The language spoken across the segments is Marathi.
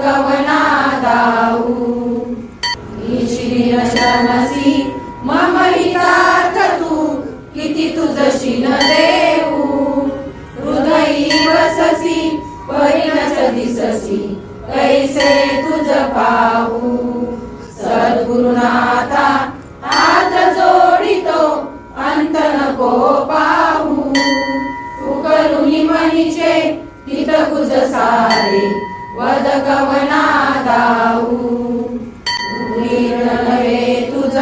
कवना दाऊ ईशिन शरणसी मम हितार्थ तू किती तुझशी न देऊ हृदयी वससी परिणच दिससी कैसे तुझ पाहू सद्गुरुनाथा हात जोडितो अंत नको पाहू उकलुनी मनीचे हित कुज सारे वद कवना दाऊ नव्हे तुझ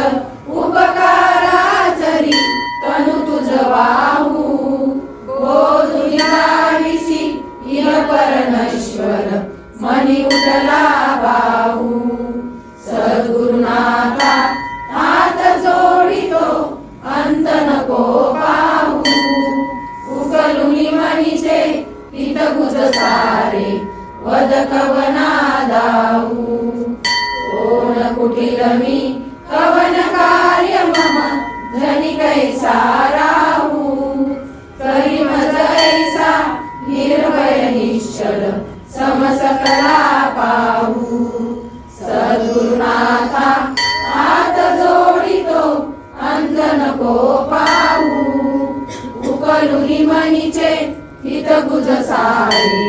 उपकाराचरी तनु तुझ वाहू बोधुनिसी इह परमेश्वर मनी उठला बाहू सद्गुरुनाथा हात जोडितो अंत नको पाहू उकलुनी मनीचे हित कुज सारे वद कवना दाऊ कोण कुटील मी कवन कार्य मम धनी कैसा राहू करी मज ऐसा निर्भय निश्चल समसकला पाहू सद्गुरुनाथा हात जोडितो अंत नको पाहू उकलुनी मनीचे हित गुज सारे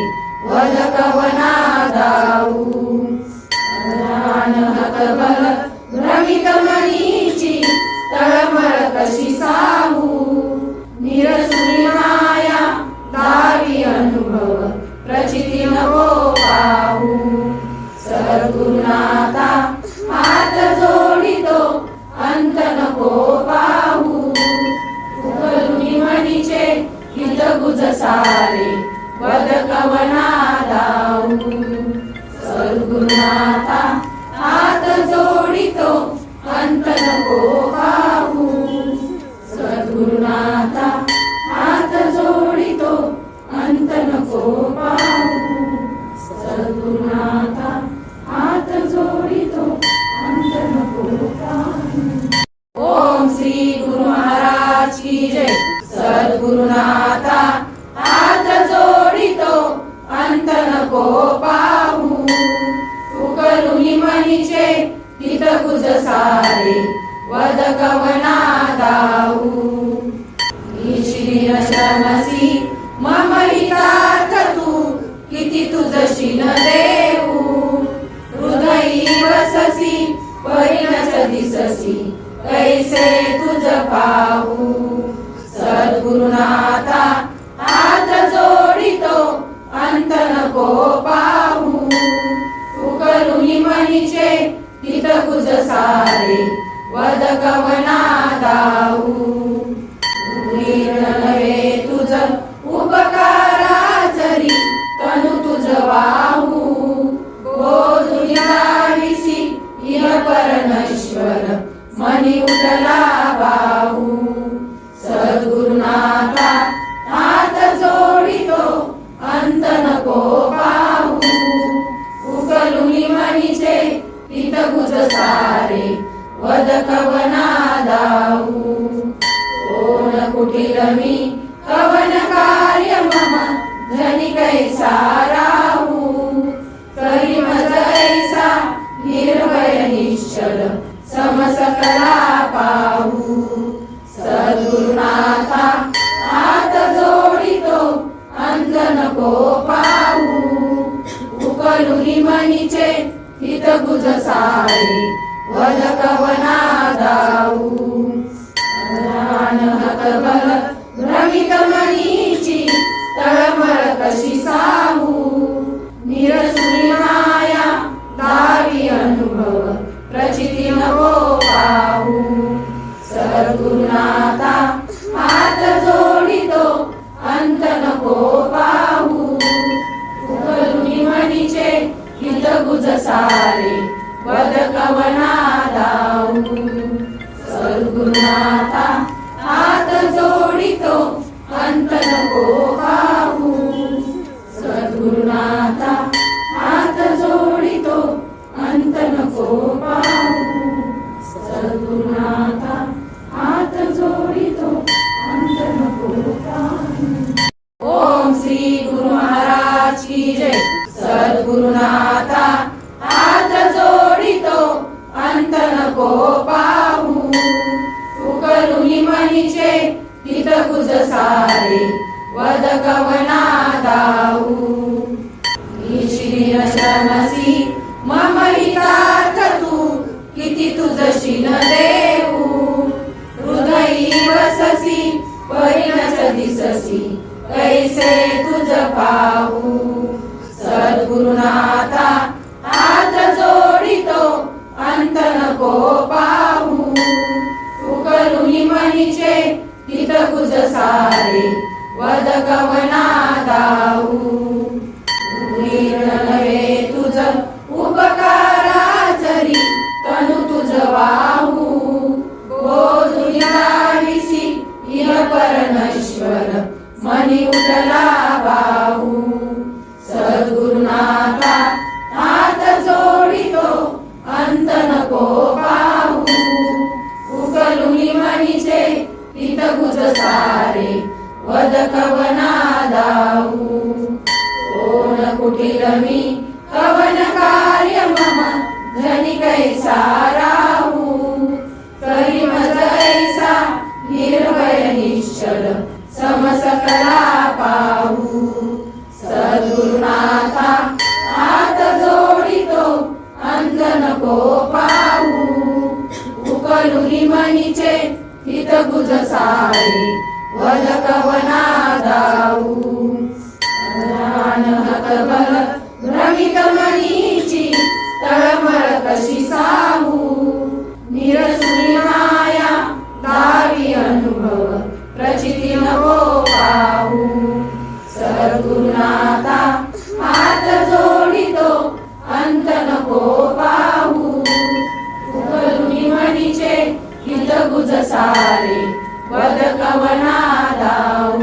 वद कवना दाऊ हतबल भ्रमित मनीची तळमळ कशी साहू निरसुनी माया दावी अनुभव प्रचिती नको पाहू सद्गुरुनाथा हात जोडितो अंत नको पाहू उकलुनी मनीचे हित गुज सारे वद कवना दाऊ सद्गुरुनाथा हात जोडितो अंत नको पाहू सद्गुरुनाथा हात जोडितो अंत नको पाहू सद्गुरुनाथा हात जोडितो अंत नको पाहू। ओम श्री गुरु महाराज की जय। सद्गुरुनाथा हात जोडितो अंत नको पाहू उकलुनी मनीचे हित कुज सारे वद कवना दाऊ ईशिन शरणसी मम हितार्थ तू किती तुझशी न देऊ हृदयी वससी परिणच दिससी कैसे तुझ पाहू सद्गुरुनाथा हात जोडितो अंत नको पाहू उकलुनी मनीचे हित कुज सारे वद कवना दाऊ नव्हे तुझ उपकाराचरी तनु तुझ वाहू बोधुनिसी इह परमेश्वर मनी उठला बाहू सद्गुरुनाथा हात जोडितो अंत नको पाहू उकलुनी मनीचे हित गुज सारे वद कवना दाऊ कोण कुटील मी कवन कार्य मम धनी कैसा राहू करी मज ऐसा निर्भय निश्चल समसकला पाहू सद्गुरुनाथा हात जोडितो अंत नको पाहू उकलुनी मनीचे हित गुज सारे वद कवना दाऊ हतबल भ्रमित मनीची तळमळ कशी साहू निरसुनी माया दावी अनुभव प्रचिती नको पाहू सद्गुरुनाथा हात जोडितो अंत नको पाहू उकलुनी मनीचे हित गुज सारे वद कवना दाऊ सद्गुरुनाथा हात जोडितो अंत नको पाहू सद्गुरुनाथा हात जोडितो अंत नको पाहू सद्गुरुनाथा हात जोडितो अंत नको पाहू। ओम श्री गुरु महाराज की जय। सद्गुरुनाथा नको पाहू उकलुनी मनीचे हित कुज सारे वद कवना दाऊ ईशिन शरणसी मम हितार्थ तू किती तुझशी न देऊ हृदयी वससी परिणच दिससी कैसे तुझ पाहू सद्गुरुनाथा हात जोडितो अंत नको पाहू उकलुनी मनीचे हित कुज सारे वद कवना दाऊ नव्हे तुझ उपकाराचरी तनु तुझ वाहू बोधुनिसी इह परमेश्वर मनी उठला बाहू सद्गुरुनाथा हात जोडितो अंत नको पाहू उकलुनी मनीचे हित कुज सारे वद कवना दाऊ कोण कुटील मी कवन कार्य मम धनी कैसा राहू करी मज ऐसा निर्भय निश्चल समसकला पाहू सद्गुरुनाथा हात जोडितो अंत नको पाहू उकलुनी मनीचे हित कुज सारे वद कवना दाऊ बल भ्रमित मनीची तळमळ कशी साहू निरसुनी माया दावी अनुभव प्रचिती नको पाहू सद्गुरुनाथा हात जोडितो अंत नको पाहू उकलुनी मनीचे हित कुज सारे वद कवना दाऊ